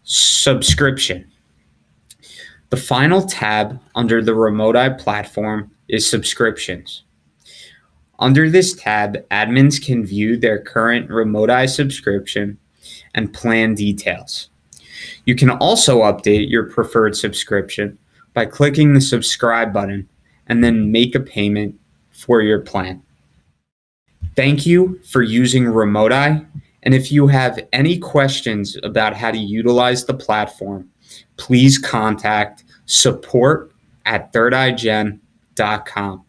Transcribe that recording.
Subscription. The final tab under the RemoteEye platform is subscriptions. Under this tab, admins can view their current RemoteEye subscription and plan details. You can also update your preferred subscription by clicking the subscribe button and then make a payment for your plan. Thank you for using RemoteEye, and if you have any questions about how to utilize the platform, please contact support@thirdeyegen.com.